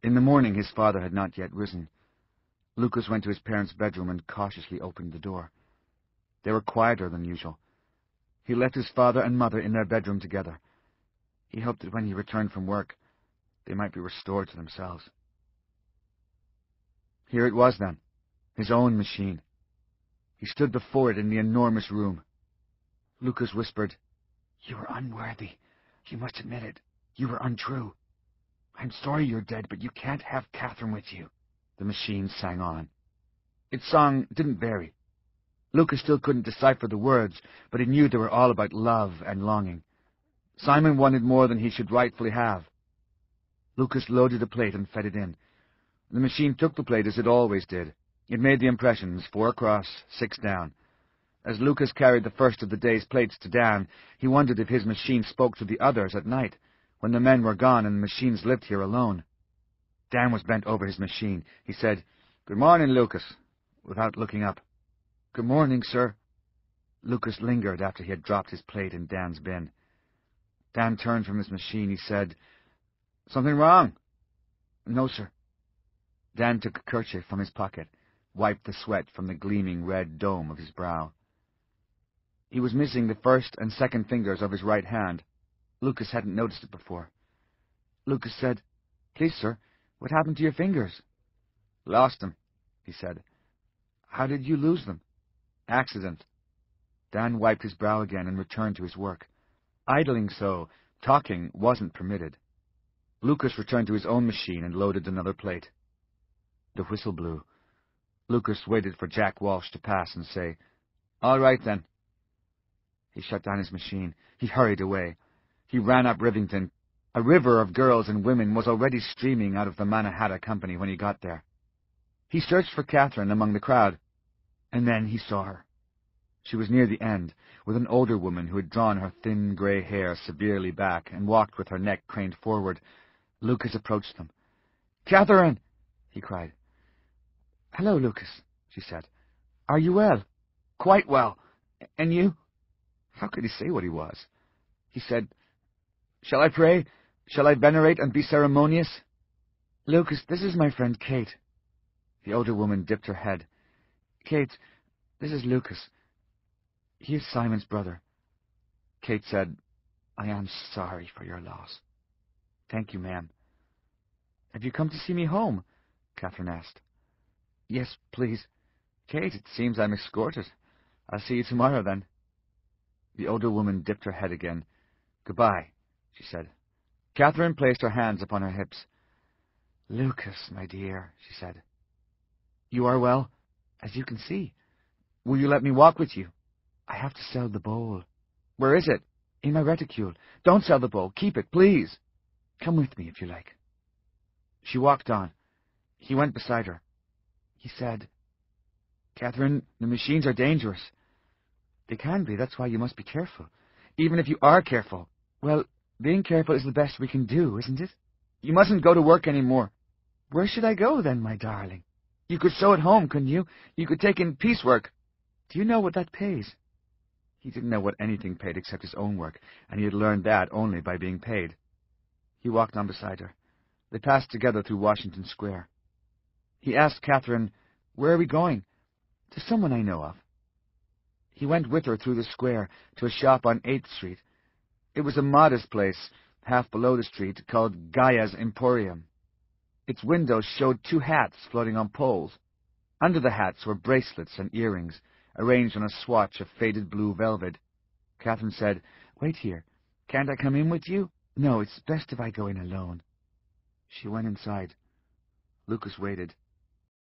In the morning his father had not yet risen. Lucas went to his parents' bedroom and cautiously opened the door. They were quieter than usual. He left his father and mother in their bedroom together. He hoped that when he returned from work, they might be restored to themselves. Here it was, then, his own machine. He stood before it in the enormous room. Lucas whispered, "You were unworthy. You must admit it. You were untrue. I'm sorry you're dead, but you can't have Catherine with you." The machine sang on. Its song didn't vary. Lucas still couldn't decipher the words, but he knew they were all about love and longing. Simon wanted more than he should rightfully have. Lucas loaded a plate and fed it in. The machine took the plate as it always did. It made the impressions, 4 across, 6 down. As Lucas carried the first of the day's plates to Dan, he wondered if his machine spoke to the others at night, when the men were gone and the machines lived here alone. Dan was bent over his machine. He said, "Good morning, Lucas," without looking up. "Good morning, sir." Lucas lingered after he had dropped his plate in Dan's bin. Dan turned from his machine. He said, "Something wrong?" "No, sir." Dan took a kerchief from his pocket, wiped the sweat from the gleaming red dome of his brow. He was missing the first and second fingers of his right hand. Lucas hadn't noticed it before. Lucas said, "Please, sir, what happened to your fingers?" "Lost them," he said. "How did you lose them?" "Accident." Dan wiped his brow again and returned to his work. Idling so, talking wasn't permitted. Lucas returned to his own machine and loaded another plate. The whistle blew. Lucas waited for Jack Walsh to pass and say, "All right, then." He shut down his machine. He hurried away. He ran up Rivington. A river of girls and women was already streaming out of the Mannahatta Company when he got there. He searched for Catherine among the crowd, and then he saw her. She was near the end, with an older woman who had drawn her thin grey hair severely back and walked with her neck craned forward. Lucas approached them. "Catherine!" he cried. "Hello, Lucas," she said. "Are you well?" "Quite well. And you?" How could he say what he was? He said, "Shall I pray? Shall I venerate and be ceremonious?" "Lucas, this is my friend Kate." The older woman dipped her head. "Kate, this is Lucas. He is Simon's brother." Kate said, "I am sorry for your loss." "Thank you, ma'am." "Have you come to see me home?" Catherine asked. "Yes, please." "Kate, it seems I'm escorted. I'll see you tomorrow, then." The older woman dipped her head again. "Goodbye," she said. Catherine placed her hands upon her hips. "Lucas, my dear," she said. "You are well, as you can see. Will you let me walk with you? I have to sell the bowl." "Where is it?" "In my reticule. Don't sell the bowl. Keep it, please. Come with me, if you like." She walked on. He went beside her. He said, "Catherine, the machines are dangerous." "They can be. That's why you must be careful. Even if you are careful, well, being careful is the best we can do, isn't it? You mustn't go to work any more." "Where should I go, then, my darling?" "You could sew at home, couldn't you? You could take in piecework." "Do you know what that pays?" He didn't know what anything paid except his own work, and he had learned that only by being paid. He walked on beside her. They passed together through Washington Square. He asked Catherine, "Where are we going?" "To someone I know of." He went with her through the square to a shop on 8th Street. It was a modest place, half below the street, called Gaia's Emporium. Its windows showed 2 hats floating on poles. Under the hats were bracelets and earrings, arranged on a swatch of faded blue velvet. Catherine said, "Wait here. Can't I come in with you?" "No, it's best if I go in alone." She went inside. Lucas waited.